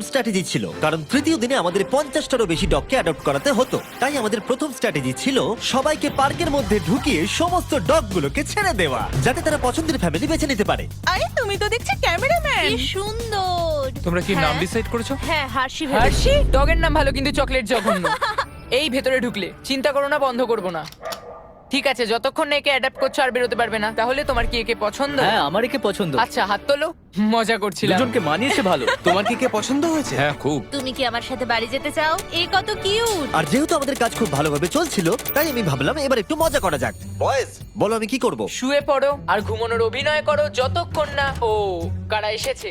Strategy ছিল, কারণ তৃতীয় দিনে আমাদের 50টারও বেশি ডগকে অ্যাডপ্ট করাতে হতো। তাই আমাদের প্রথম স্ট্র্যাটেজি ছিল সবাইকে পার্কের মধ্যে ঢুকিয়ে সমস্ত ডগগুলোকে ছেড়ে দেওয়া, যাতে তারা পছন্দের ফ্যামিলি বেছে নিতে পারে। আরে তুমি তো দেখছি ক্যামেরাম্যান। কি সুন্দর। তোমরা কি নাম হ্যাঁ। ডিসাইড করেছো? হ্যাঁ, হার্ষি ভেবেছি। হার্ষি ডগের নাম ভালো, কিন্তু চকলেট জঘন্য। এই ভেতরে ঢুকলে চিন্তা করো না, বন্ধ করবো না। ঠিক আছে, যতক্ষণ না একে অ্যাডাপ্ট করছো আর বেরোতে পারবে না। তাহলে তোমার কি একে পছন্দ? হ্যাঁ আমার একে পছন্দ। আচ্ছা, হাত তোলো। মজা করছিলাম। দুজনকে মানিয়েছে ভালো। তোমার কি কে পছন্দ হয়েছে? হ্যাঁ খুব। তুমি কি আমার সাথে বাড়ি যেতে চাও? এ কত কিউট। আর যেহেতু আমাদের কাজ খুব ভালোভাবে চলছিল, তাই আমি ভাবলাম এবার একটু মজা করা যাক। বয়েজ, বলো আমি কি করব? শুয়ে পড়ো আর ঘুমানোর অভিনয় করো যতক্ষণ না ও কারা এসেছে।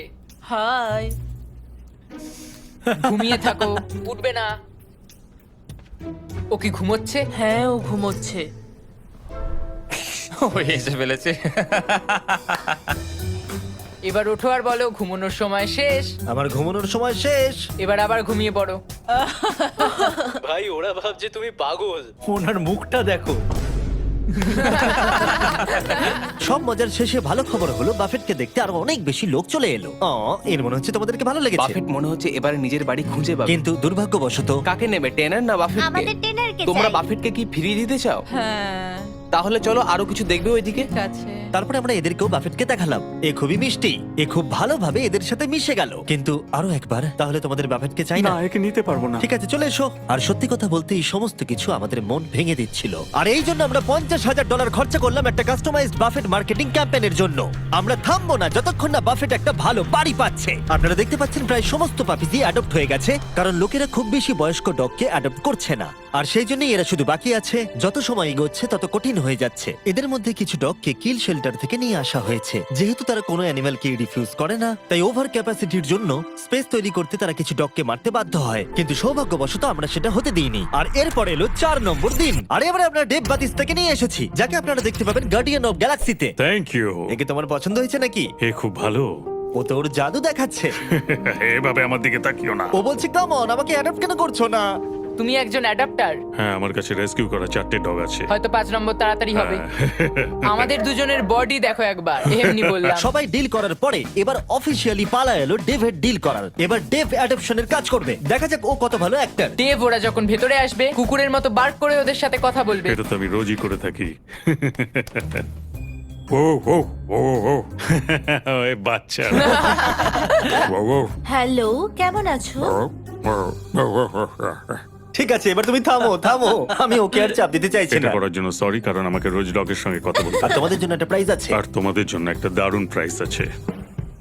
হাই। ঘুমিয়ে থাকো, উঠবে না। ও কি ঘুমোচ্ছে? হ্যাঁ, ও ঘুমোচ্ছে। ও এসে ফেলেছে। এবার ওঠো আর বলো ঘুমানোর সময় শেষ। আমার ঘুমানোর সময় শেষ। এবার আবার ঘুমিয়ে পড়ো। ভাই ওরা ভাবছে তুমি পাগল। ওনার মুখটা দেখো। সব মজার শেষে ভালো খবর হলো বাফেটকে দেখতে আরো অনেক বেশি লোক চলে এলো। এর মনে হচ্ছে তোমাদেরকে ভালো লেগেছে, বাফেট মনে হচ্ছে এবারে নিজের বাড়ি খুঁজে পাবে। কিন্তু দুর্ভাগ্যবশত কাকে নেবে, টেনার না বাফেটকে? আমাদের টেনারকে তোমরা চাই। বাফেটকে কি ফিরিয়ে দিতে চাও? হ্যাঁ, তাহলে চলো আরো কিছু দেখবে ওইদিকে। ঠিক আছে। তারপরে আমরা এদেরকেও বাফেটকে দেখালাম। এ খুবই মিষ্টি, এ খুব ভালোভাবে এদের সাথে মিশে গেল। কিন্তু আরো একবার, তাহলে তোমাদের বাফেটকে চাই না? একে নিতে পারবো না। ঠিক আছে, চলে এসো। আর সত্যি কথা বলতে এই সমস্ত কিছু আমাদের মন ভেঙে দিচ্ছিল। আর এই জন্য আমরা $50,000 খরচা করলাম একটা কাস্টমাইজড বাফেট মার্কেটিং ক্যাম্পেইনের জন্য। আমরা থামবো না যতক্ষণ না বাফেট একটা ভালো বাড়ি পাচ্ছে। আপনারা দেখতে পাচ্ছেন প্রায় সমস্ত পাপিজি অ্যাডপ্ট হয়ে গেছে, কারণ লোকেরা খুব বেশি বয়স্ক ডগকে অ্যাডপ্ট করছে না। আর সেই জন্যই এরা শুধু বাকি আছে। যত সময় এগোচ্ছে তত কঠিন হয়ে যাচ্ছে। এদের মধ্যে কিছু ডগকে কিল শেল্টার থেকে নিয়ে আসা হয়েছে। যেহেতু তারা কোনো অ্যানিমালকে রিফিউজ করে না, তাই ওভার ক্যাপাসিটির জন্য স্পেস তৈরি করতে তারা কিছু ডগকে মারতে বাধ্য হয়। কিন্তু সৌভাগ্যবশত আমরা সেটা হতে দিইনি। আর এরপর এলো 4 নম্বর দিন। আর এবারে আমরা ডেভ বাতিস্তাকে নিয়ে এসেছি, যাকে আপনারা দেখতে পাবেন গার্ডিয়ান অফ গ্যালাক্সিতে। Thank you. একে তোমার পছন্দ হয়েছে নাকি? এ খুব ভালো। ও তো ওর জাদু দেখাচ্ছে। এভাবে আমার দিকে তাকিও না। ও বলছে কাম অন, আমাকে অ্যাডপ্ট কেন করছো না? তুমি একজন অ্যাডাপ্টার। হ্যাঁ আমার কাছে রেস্কিউ করা 4টে ডগ আছে। হয়তো 5 নম্বর তাড়াতাড়ি হবে। আমাদের দুজনের বডি দেখো একবার, এমনি বললাম। সবাই ডিল করার পরে এবার অফিসিয়ালি পালা এলো ডেভের ডিল করার। এবার ডেভ অ্যাডপশনের কাজ করবে। দেখা যাক ও কত ভালো অ্যাক্টর। দেব ওরা যখন ভেতরে আসবে কুকুরের মতো বার্ক করে ওদের সাথে কথা বলবে। এটা তো আমি রোজই করে থাকি। ও ও ও ও এ বাচ্চা। ও ও হ্যালো, কেমন আছো? ঠিক আছে, এবার তুমি থামো থামো। আমি ওকে আর চাপ দিতে চাইছি এটা না। করার জন্য সরি, কারণ আমাকে রোজ ডগের সঙ্গে কথা বলতে আর তোমাদের জন্য একটা প্রাইজ আছে। আর তোমাদের জন্য একটা দারুণ প্রাইস আছে।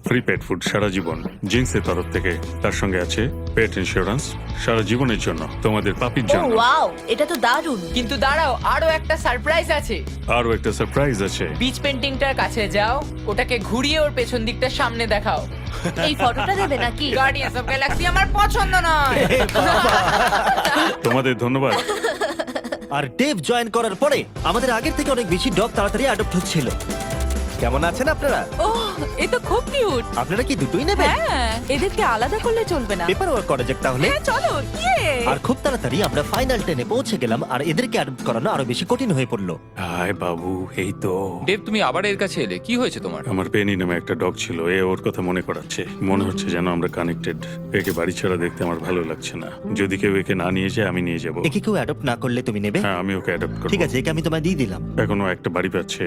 ফ্রি পেট ফুড সারা জীবন জিন্সের তরফ থেকে। তার সঙ্গে আছে পেট ইন্স্যুরেন্স সারা জীবনের জন্য তোমাদের পাপির ও জন্য। ওয়াও, এটা তো দারুণ। কিন্তু দাঁড়াও, আরো একটা সারপ্রাইজ আছে। আরও একটা সারপ্রাইজ আছে। বিচ পেন্টিংটার কাছে যাও, ওটাকে ঘুরিয়ে ওর পেছন দিকটা সামনে দেখাও। এই ফটোটা দেবে নাকি? গার্ডিয়ান্স অফ গ্যালাক্সি আমার পছন্দ নয়। তোমাদের ধন্যবাদ। আর ডেভ জয়েন করার পরে আমাদের আগের থেকে অনেক বেশি ডগ তাড়াতাড়ি অ্যাডপ্ট হচ্ছিল। কেমন আছেন আপনারা? ওহ, এ তো খুব কিউট। আপনারা কি দুটোই নেবেন? হ্যাঁ, এদেরকে আলাদা করলে চলবে না। পেপার ওয়ার্ক করা যাক তাহলে। চলো, ইয়ে। আর খুব তাড়াতাড়ি আমরা ফাইনাল 10-এ পৌঁছে গেলাম। আর এদেরকে অ্যাডপ্ট করানো আরো বেশি কঠিন হয়ে পড়লো। হাই বাবু, এই তো। দেব তুমি আবার এর কাছে এলে, কি হয়েছে তোমার? আমার পেনি নামে একটা ডগ ছিল, এ ওর কথা মনে করাচ্ছে। মনে হচ্ছে যেন আমরা কানেক্টেড। একে বাড়ি ছাড়া দেখতে আমার ভালো লাগছে না। যদি কেউ একে না নিয়ে যায় আমি নিয়ে যাব। একে কেউ অ্যাডপ্ট না করলে তুমি নেবে? হ্যাঁ আমি ওকে অ্যাডপ্ট করব। ঠিক আছে, একে আমি তোমায় দিয়ে দিলাম। এখনো একটা বাড়ি পাচ্ছে।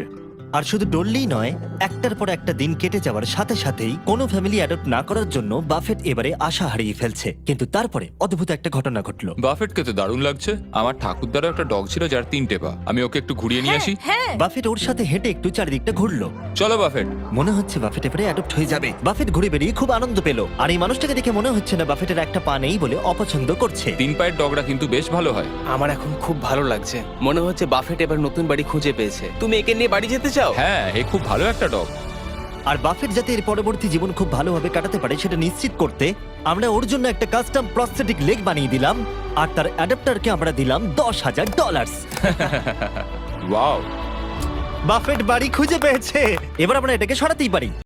আর শুধু ডললেই নয়, একটার পর একটা দিন কেটে যাওয়ার সাথে সাথেই কোনো ফ্যামিলি অ্যাডপ্ট না করার জন্য বাফেট এবারে আশা হারিয়ে ফেলছে। কিন্তু তারপরে অদ্ভুত একটা ঘটনা ঘটলো। বাফেটকে তো দারুণ লাগছে। আমার ঠাকুরদারও একটা ডগ ছিল যার 3টে পা। আমি ওকে একটু ঘুরিয়ে নিয়ে আসি। হ্যাঁ, বাফেট ওর সাথে হেঁটে একটু চারিদিকটা ঘুরলো। চলো বাফেট। মনে হচ্ছে বাফেট এবারে অ্যাডপ্ট হয়ে যাবে। বাফেট ঘুরে বেরিয়ে খুব আনন্দ পেল। আর এই মানুষটাকে দেখে মনে হচ্ছে না বাফেটের একটা পা নেই বলে অপছন্দ করছে। 3 পায়ের ডগরা কিন্তু বেশ ভালো হয়। আমার এখন খুব ভালো লাগছে। মনে হচ্ছে বাফেট এবার নতুন বাড়ি খুঁজে পেয়েছে। তুমি একে নিয়ে বাড়ি যেতে চাও? হ্যাঁ, এ খুব ভালো একটা ডগ। আর বাফেট যাতে এর পরবর্তী জীবন খুব ভালোভাবে কাটাতে পারে সেটা নিশ্চিত করতে আমরা ওর জন্য একটা কাস্টম প্রস্থেটিক লেগ বানিয়ে দিলাম। আর তার অ্যাডাপ্টারকে আমরা দিলাম $10,000। ওয়াও। বাফেট বাড়ি খুঁজে পেয়েছে। এবার আমরা এটাকে সরাতেই পারি।